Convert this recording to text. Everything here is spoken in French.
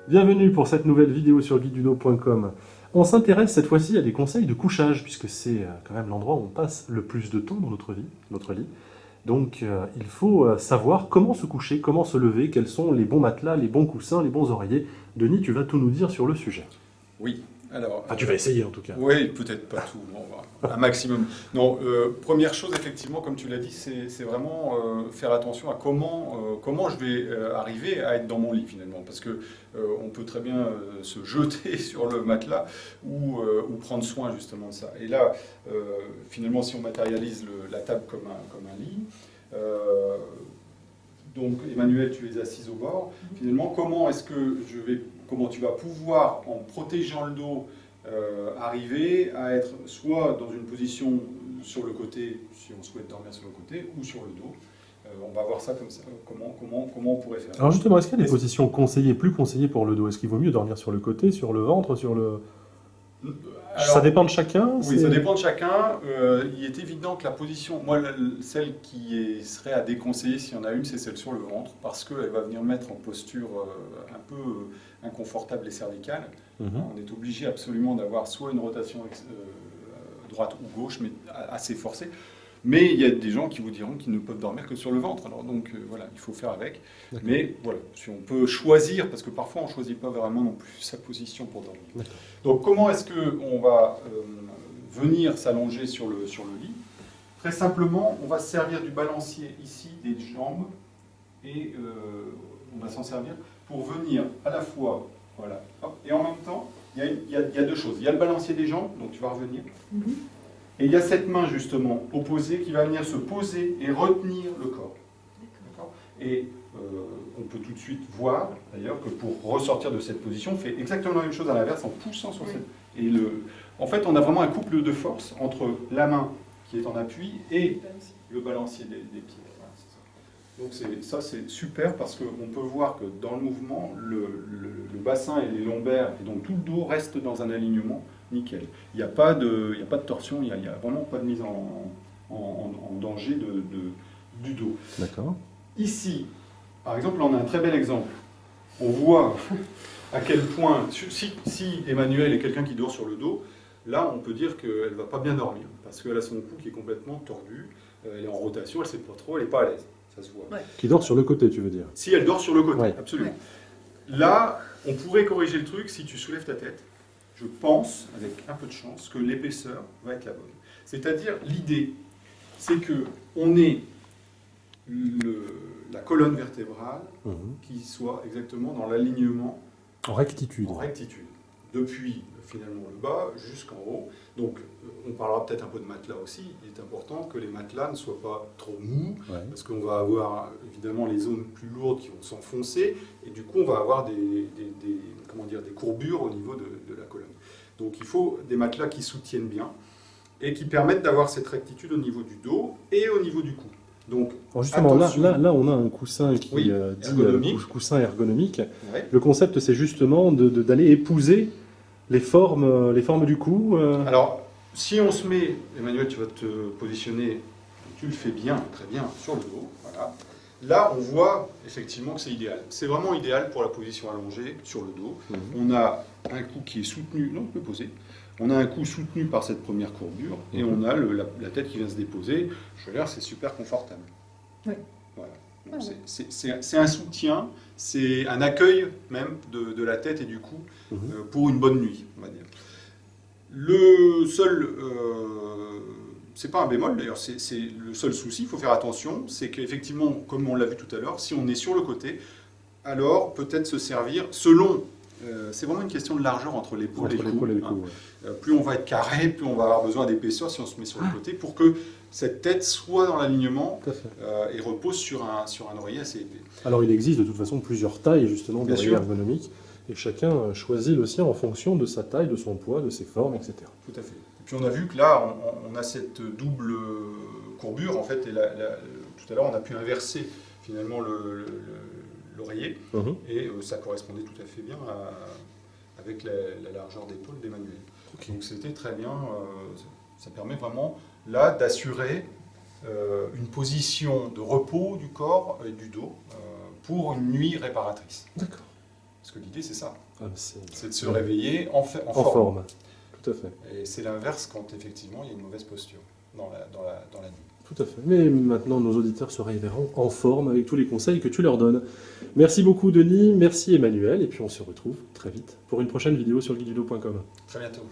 Bienvenue pour cette nouvelle vidéo sur guidedudo.com. On s'intéresse cette fois-ci à des conseils de couchage, puisque c'est quand même l'endroit où on passe le plus de temps dans notre vie, notre lit. Donc il faut savoir comment se coucher, comment se lever, quels sont les bons matelas, les bons coussins, les bons oreillers. Denis, tu vas tout nous dire sur le sujet. Oui, alors... Enfin, tu vas essayer en tout cas. Oui, peut-être pas tout, bon, un maximum. Non, première chose, effectivement, comme tu l'as dit, c'est vraiment faire attention à comment je vais arriver à être dans mon lit, finalement. Parce que on peut très bien se jeter sur le matelas ou prendre soin, justement, de ça. Et là, finalement, si on matérialise la table comme un lit, donc, Emmanuel, tu es assise au bord. Finalement, comment tu vas pouvoir, en protégeant le dos, arriver à être soit dans une position sur le côté, si on souhaite dormir sur le côté, ou sur le dos. On va voir ça comme ça, comment on pourrait faire. Alors justement, est-ce qu'il y a des positions conseillées, plus conseillées pour le dos? Est-ce qu'il vaut mieux dormir sur le côté, sur le ventre, sur le... Alors, ça dépend de chacun? Oui, ça dépend de chacun. Il est évident que la position, moi, celle qui serait à déconseiller, s'il y en a une, c'est celle sur le ventre, parce qu'elle va venir mettre en posture un peu inconfortable et cervicale. On est obligé absolument d'avoir soit une rotation droite ou gauche, mais assez forcée. Mais il y a des gens qui vous diront qu'ils ne peuvent dormir que sur le ventre. Alors donc voilà, il faut faire avec. Mais voilà, si on peut choisir, parce que parfois on ne choisit pas vraiment non plus sa position pour dormir. Donc comment est-ce qu'on va venir s'allonger sur le lit? Très simplement, on va se servir du balancier ici, des jambes, et on va s'en servir pour venir à la fois, voilà, hop, et en même temps, il y a deux choses. Il y a le balancier des jambes, donc tu vas revenir. Et il y a cette main, justement, opposée, qui va venir se poser et retenir le corps. Et on peut tout de suite voir, d'ailleurs, que pour ressortir de cette position, on fait exactement la même chose à l'inverse, en poussant sur cette... Et en fait, on a vraiment un couple de force entre la main qui est en appui et le balancier des pieds. Donc ça, c'est super, parce qu'on peut voir que dans le mouvement, le bassin et les lombaires, et donc tout le dos reste dans un alignement nickel. Il n'y a pas de torsion, il n'y a vraiment pas de mise en danger du dos. D'accord. Ici, par exemple, on a un très bel exemple. On voit à quel point, si Emmanuel est quelqu'un qui dort sur le dos, là on peut dire qu'elle ne va pas bien dormir, parce qu'elle a son cou qui est complètement tordu, elle est en rotation, elle ne sait pas trop, elle n'est pas à l'aise. Ça se voit. Ouais. Qui dort sur le côté, tu veux dire? Si elle dort sur le côté, absolument. Ouais. Là, on pourrait corriger le truc si tu soulèves ta tête. Je pense, avec un peu de chance, que l'épaisseur va être la bonne. C'est-à-dire, l'idée, c'est qu'on ait la colonne vertébrale qui soit exactement dans l'alignement. En rectitude. En rectitude. Depuis, finalement, le bas jusqu'en haut. Donc, on parlera peut-être un peu de matelas aussi. Il est important que les matelas ne soient pas trop mous, parce qu'on va avoir, évidemment, les zones plus lourdes qui vont s'enfoncer, et du coup, on va avoir des courbures au niveau de la colonne. Donc, il faut des matelas qui soutiennent bien, et qui permettent d'avoir cette rectitude au niveau du dos et au niveau du cou. Donc, alors justement, là, on a un coussin qui dit coussin ergonomique. Ouais. Le concept, c'est justement d'aller épouser les formes du cou. Alors, si on se met, Emmanuel, tu vas te positionner, tu le fais bien, très bien, sur le dos. Voilà. Là, on voit effectivement que c'est idéal. C'est vraiment idéal pour la position allongée sur le dos. On a un cou qui est soutenu, non, on peut poser. On a un cou soutenu par cette première courbure et on a la tête qui vient se déposer. Je veux dire, c'est super confortable. Oui. Voilà. C'est un soutien, c'est un accueil même de la tête et du cou pour une bonne nuit, on va dire. Le seul, c'est pas un bémol d'ailleurs, c'est le seul souci, il faut faire attention, c'est qu'effectivement, comme on l'a vu tout à l'heure, si on est sur le côté, alors peut-être se servir selon... c'est vraiment une question de largeur entre l'épaule et le cou. Plus on va être carré, plus on va avoir besoin d'épaisseur si on se met sur le côté pour que cette tête soit dans l'alignement et repose sur un oreiller assez épais. Alors il existe de toute façon plusieurs tailles justement d'oreillers ergonomiques et chacun choisit le sien en fonction de sa taille, de son poids, de ses formes, etc. Tout à fait. Et puis on a vu que là, on a cette double courbure en fait, et tout à l'heure on a pu inverser finalement l'oreiller, et ça correspondait tout à fait bien avec la largeur d'épaule d'Emmanuel. Donc c'était très bien, ça permet vraiment là d'assurer une position de repos du corps et du dos pour une nuit réparatrice. D'accord. Parce que l'idée, c'est ça. Ah, C'est de se réveiller en forme. forme. Tout à fait. Et c'est l'inverse quand effectivement il y a une mauvaise posture dans la nuit. Tout à fait. Mais maintenant, nos auditeurs se réveilleront en forme avec tous les conseils que tu leur donnes. Merci beaucoup, Denis. Merci, Emmanuel. Et puis, on se retrouve très vite pour une prochaine vidéo sur guideduno.com. Très bientôt.